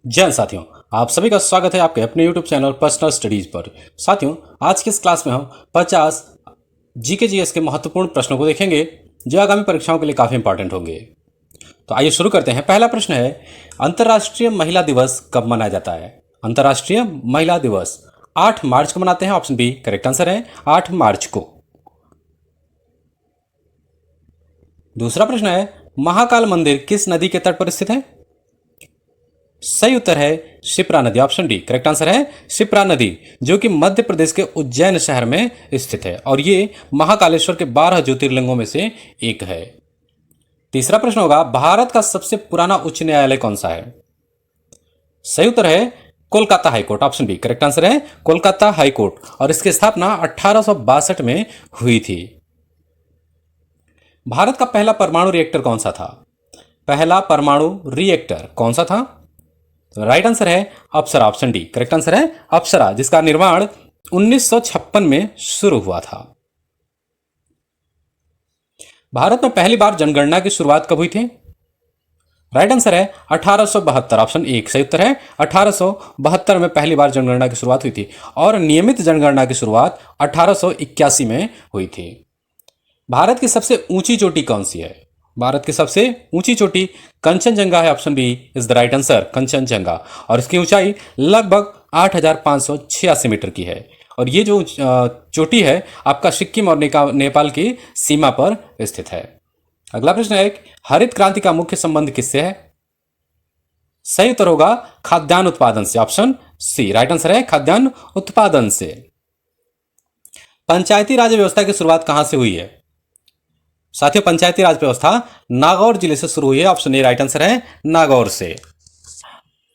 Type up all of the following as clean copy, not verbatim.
जय हिंद साथियों, आप सभी का स्वागत है आपके अपने YouTube चैनल पर्सनल स्टडीज पर। साथियों, आज की इस क्लास में हम 50 जीके जीएस के महत्वपूर्ण प्रश्नों को देखेंगे जो आगामी परीक्षाओं के लिए काफ़ी इंपॉर्टेंट होंगे। तो आइए शुरू करते हैं। पहला प्रश्न है, अंतर्राष्ट्रीय महिला दिवस कब मनाया जाता है? अंतर्राष्ट्रीय महिला दिवस 8 मार्च को मनाते हैं। ऑप्शन बी करेक्ट आंसर है, 8 मार्च को। दूसरा प्रश्न है, महाकाल मंदिर किस नदी के तट पर स्थित है? सही उत्तर है शिप्रा नदी। ऑप्शन डी करेक्ट आंसर है, शिप्रा नदी, जो कि मध्य प्रदेश के उज्जैन शहर में स्थित है और ये महाकालेश्वर के 12 ज्योतिर्लिंगों में से एक है। तीसरा प्रश्न होगा, भारत का सबसे पुराना उच्च न्यायालय कौन सा है? सही उत्तर है Kolkata high court. Option B correct answer है, कोलकाता हाईकोर्ट, और इसकी स्थापना 1862 में हुई थी। भारत का पहला परमाणु रिएक्टर कौन सा था? पहला परमाणु रिएक्टर कौन सा था? तो राइट आंसर है अप्सरा। ऑप्शन डी करेक्ट आंसर है अप्सरा, जिसका निर्माण 1956 में शुरू हुआ था। भारत में पहली बार जनगणना की शुरुआत कब हुई थी? राइट आंसर है 1872। ऑप्शन एक सही उत्तर है, 1872 में पहली बार जनगणना की शुरुआत हुई थी और नियमित जनगणना की शुरुआत 1881 में हुई थी। भारत की सबसे ऊंची चोटी कौन सी है? भारत की सबसे ऊंची चोटी कंचनजंगा है। Option B is the right answer, Kanchenjunga, और इसकी ऊंचाई लगभग 8586 मीटर की है। और ये जो चोटी है आपका सिक्किम और नेपाल की सीमा पर स्थित है। अगला प्रश्न है, हरित क्रांति का मुख्य संबंध किससे है? सही उत्तर होगा खाद्यान्न उत्पादन से। ऑप्शन सी राइट आंसर है, खाद्यान्न उत्पादन से। पंचायती राज व्यवस्था की शुरुआत कहां से हुई है? साथियों, पंचायती राज व्यवस्था नागौर जिले से शुरू हुई है। ऑप्शन ए राइट आंसर है, नागौर से।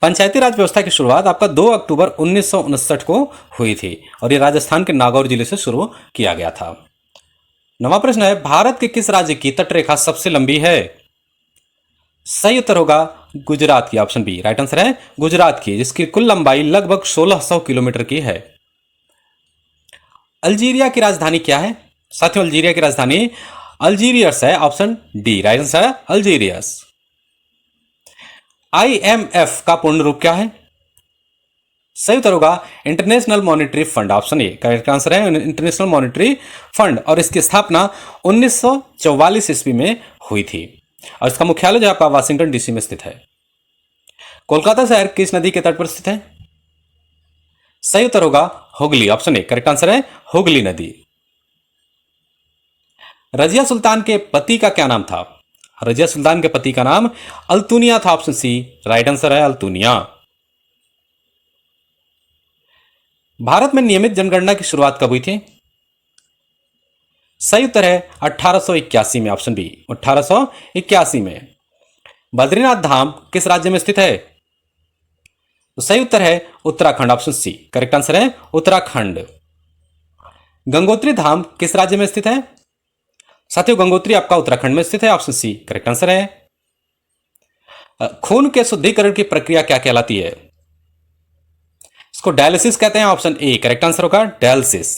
पंचायती राज व्यवस्था की शुरुआत आपका 2 अक्टूबर 1959 को हुई थी और ये राजस्थान के नागौर जिले से शुरू किया गया था। नवा प्रश्न है, भारत के किस राज्य की तटरेखा सबसे लंबी है? सही उत्तर होगा गुजरात की। ऑप्शन बी राइट आंसर है, गुजरात की, जिसकी कुल लंबाई लगभग 1600 किलोमीटर की है। अल्जीरिया की राजधानी क्या है? साथियों, अल्जीरिया की राजधानी अल्जीरियस है। ऑप्शन डी राइट आंसर है, अल्जीरियस। आईएमएफ का पूर्ण रूप क्या है? सही उत्तर होगा international monetary fund. Option A correct answer है, इंटरनेशनल मॉनेटरी फंड, और इसकी स्थापना 1944 ईस्वी में हुई थी और इसका मुख्यालय जो आपका वाशिंगटन डीसी में स्थित है। कोलकाता शहर किस नदी के तट पर स्थित है? सही उत्तर होगा Hooghly. Option A correct answer है, हुगली नदी। रजिया सुल्तान के पति का क्या नाम था? रजिया सुल्तान के पति का नाम अल्तुनिया था। ऑप्शन सी राइट आंसर है, अल्तुनिया। भारत में नियमित जनगणना की शुरुआत कब हुई थी? सही उत्तर है 1881 में। ऑप्शन बी 1881 में। बद्रीनाथ धाम किस राज्य में स्थित है? तो सही उत्तर है Uttarakhand. Option C correct answer है, उत्तराखंड। गंगोत्री धाम किस राज्य में स्थित है? साथियों, गंगोत्री आपका उत्तराखंड में स्थित है। ऑप्शन सी करेक्ट आंसर है। खून के शुद्धिकरण की प्रक्रिया क्या कहलाती है? इसको डायलिसिस कहते हैं। ऑप्शन ए करेक्ट आंसर होगा, डायलिसिस।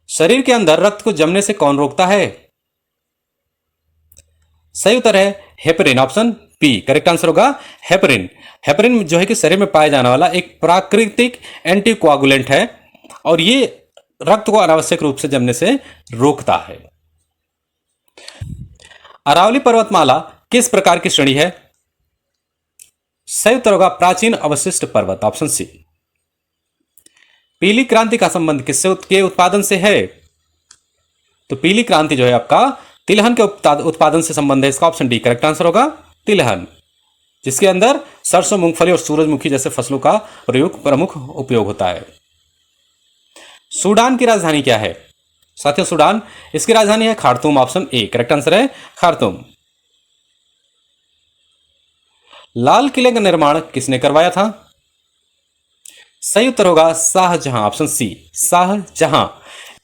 शरीर के अंदर रक्त को जमने से कौन रोकता है? सही उत्तर है heparin. Option B correct answer होगा, हेपरिन। हेपरिन जो है कि शरीर में पाया जाने वाला एक प्राकृतिक एंटीकोआगुलेंट है और ये रक्त को अनावश्यक रूप से जमने से रोकता है। अरावली पर्वतमाला किस प्रकार की श्रेणी है? सही उत्तर होगा प्राचीन अवशिष्ट पर्वत। Option C. पीली क्रांति का संबंध किससे के उत्पादन से है? तो पीली क्रांति जो है आपका तिलहन के उत्पादन से संबंध है। इसका ऑप्शन डी करेक्ट आंसर होगा, तिलहन, जिसके अंदर सरसों, मूंगफली और सूरजमुखी जैसे फसलों का प्रमुख उपयोग होता है। सूडान की राजधानी क्या है? साथियों, सूडान इसकी राजधानी है Khartoum. Option A correct answer है, खार्तूम। लाल किले का निर्माण किसने करवाया था? सही उत्तर होगा शाहजहां। Option C Shahjahan.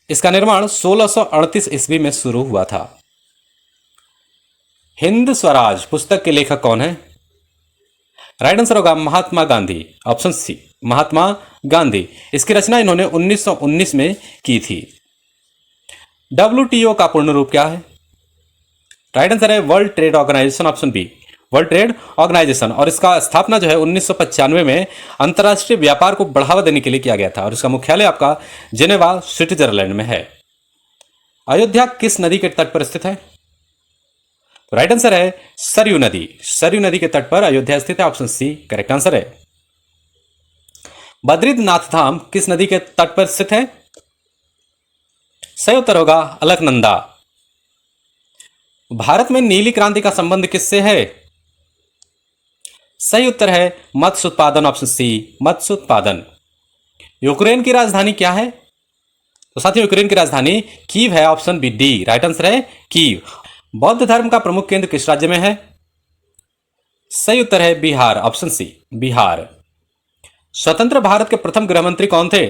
इसका निर्माण 1638 ईस्वी में शुरू हुआ था। हिंद स्वराज पुस्तक के लेखक कौन है? राइट आंसर होगा महात्मा गांधी। Option C Mahatma Gandhi. इसकी रचना इन्होंने 1919 में की थी। WTO का पूर्ण रूप क्या है? राइट आंसर है World Trade Organization. Option B World Trade Organization, और इसका स्थापना जो है 1995 में अंतर्राष्ट्रीय व्यापार को बढ़ावा देने के लिए किया गया था, और इसका मुख्यालय आपका जेनेवा स्विट्जरलैंड में है। अयोध्या किस नदी के तट पर स्थित है? राइट आंसर है सरयू नदी। सरयू नदी के तट पर अयोध्या स्थित है, ऑप्शन सी करेक्ट आंसर है। बद्रीनाथ धाम किस नदी के तट पर स्थित है? सही उत्तर होगा अलकनंदा। भारत में नीली क्रांति का संबंध किससे है? सही उत्तर है मत्स्य उत्पादन, ऑप्शन सी मत्स्य उत्पादन। यूक्रेन की राजधानी क्या है? तो साथियों यूक्रेन की राजधानी कीव है, option B D right answer है कीव। बौद्ध धर्म का प्रमुख केंद्र किस राज्य में है? सही उत्तर है बिहार, ऑप्शन सी बिहार। स्वतंत्र भारत के प्रथम गृहमंत्री कौन थे?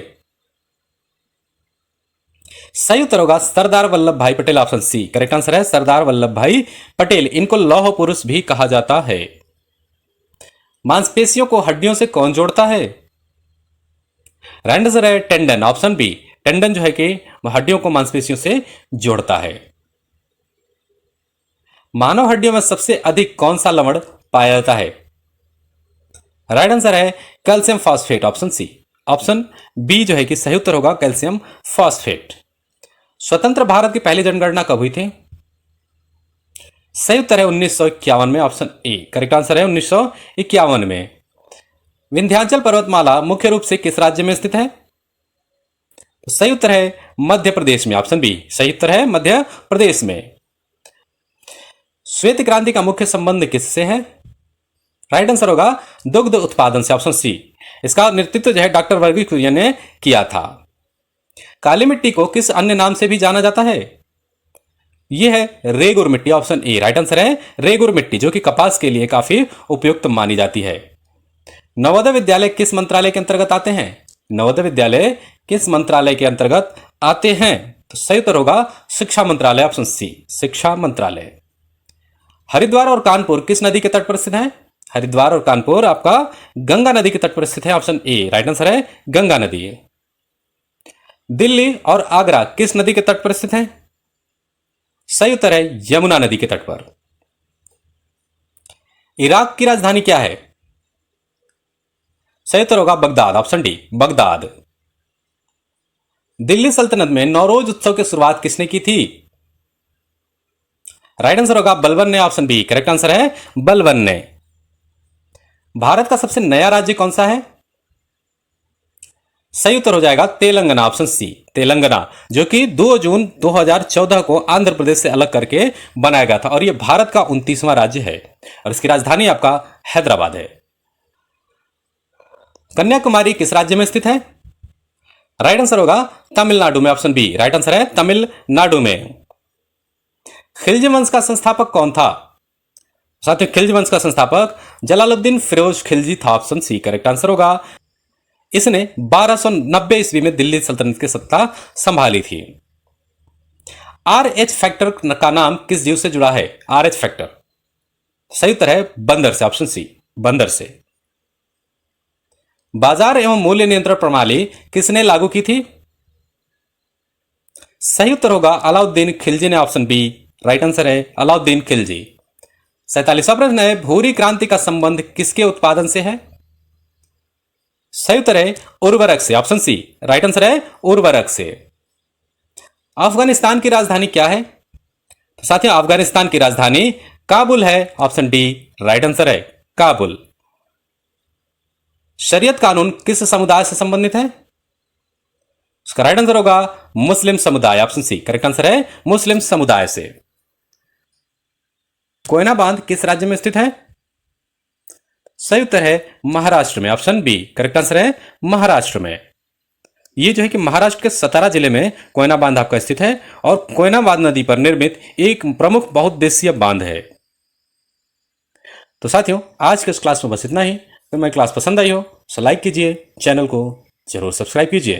सही उत्तर होगा Sardar Vallabh Bhai Patel, option C correct answer है सरदार वल्लभ भाई पटेल। इनको लौह पुरुष भी कहा जाता है। मांसपेशियों को हड्डियों से कौन जोड़ता है? राइट आंसर है टेंडन, ऑप्शन बी टेंडन जो है कि हड्डियों को मांसपेशियों से जोड़ता है। मानव हड्डियों में सबसे अधिक कौन सा लवण पाया जाता है? राइट आंसर है calcium phosphate, option C. Option B जो है कि सही उत्तर होगा कैल्शियम फॉस्फेट। स्वतंत्र भारत की पहली जनगणना कब हुई थी? सही उत्तर है 1951 में, ऑप्शन ए करेक्ट आंसर है 1951 में। विंध्याचल पर्वतमाला मुख्य रूप से किस राज्य में स्थित है? तो सही उत्तर है मध्य प्रदेश में, ऑप्शन बी सही उत्तर है मध्य प्रदेश में। श्वेत क्रांति का मुख्य संबंध किससे है? राइट आंसर होगा दुग्ध उत्पादन से, ऑप्शन सी। इसका नेतृत्व जो है डॉक्टर वर्गीस कुरियन ने किया था। काली मिट्टी को किस अन्य नाम से भी जाना जाता है? यह है रेगुर मिट्टी, ऑप्शन ए राइट आंसर है रेगुर मिट्टी, जो कि कपास के लिए काफी उपयुक्त मानी जाती है। नवोदय विद्यालय किस मंत्रालय के अंतर्गत आते हैं? नवोदय विद्यालय किस मंत्रालय के अंतर्गत आते हैं? तो सही उत्तर होगा शिक्षा मंत्रालय, ऑप्शन सी शिक्षा मंत्रालय। हरिद्वार और कानपुर किस नदी के तट पर स्थित है? हरिद्वार और कानपुर आपका गंगा नदी के तट पर स्थित है, ऑप्शन ए राइट आंसर है गंगा नदी। दिल्ली और आगरा किस नदी के तट पर स्थित है? सही उत्तर है यमुना नदी के तट पर। इराक की राजधानी क्या है? सही उत्तर होगा Baghdad, option D Baghdad. Delhi सल्तनत में नौरोज उत्सव की शुरुआत किसने की थी? राइट आंसर होगा बलबन ने, ऑप्शन बी करेक्ट आंसर है बलबन ने। भारत का सबसे नया राज्य कौन सा है? सही उत्तर हो जाएगा तेलंगाना, ऑप्शन सी तेलंगाना, जो कि 2 जून 2014 को आंध्र प्रदेश से अलग करके बनाया गया था, और यह भारत का 29वां राज्य है, और इसकी राजधानी आपका हैदराबाद है। कन्याकुमारी किस राज्य में स्थित है? राइट आंसर होगा तमिलनाडु में, ऑप्शन बी राइट आंसर है तमिलनाडु में। खिलजी वंश का संस्थापक कौन था? साथियों खिलजी वंश का संस्थापक जलालुद्दीन फिरोज खिलजी था, ऑप्शन सी करेक्ट आंसर होगा। इसने 1290 ईस्वी में दिल्ली सल्तनत की सत्ता संभाली थी। RH फैक्टर का नाम किस जीव से जुड़ा है? RH फैक्टर सही उत्तर है बंदर से, ऑप्शन सी बंदर से। बाजार एवं मूल्य नियंत्रण प्रणाली किसने लागू की थी? सही उत्तर होगा अलाउद्दीन खिलजी ने, ऑप्शन बी राइट आंसर है अलाउद्दीन खिलजी। 47वां प्रश्न है भूरी क्रांति का संबंध किसके उत्पादन से है? सही उत्तर है उर्वरक से, ऑप्शन सी राइट आंसर है उर्वरक से। अफगानिस्तान की राजधानी क्या है? तो साथियों अफगानिस्तान की राजधानी काबुल है, ऑप्शन डी राइट आंसर है काबुल। शरीयत कानून किस समुदाय से संबंधित है? उसका राइट आंसर होगा मुस्लिम समुदाय, ऑप्शन सी करेक्ट आंसर है मुस्लिम समुदाय से। कोयना बांध किस राज्य में स्थित है? सही उत्तर है महाराष्ट्र में, ऑप्शन बी करेक्ट आंसर है महाराष्ट्र में। ये जो है कि महाराष्ट्र के सतारा जिले में कोयना बांध आपका स्थित है, और कोयना बांध नदी पर निर्मित एक प्रमुख बहुउद्देशीय बांध है। तो साथियों आज के इस क्लास में बस इतना ही। तो मैं क्लास पसंद आई हो तो लाइक कीजिए, चैनल को जरूर सब्सक्राइब कीजिए।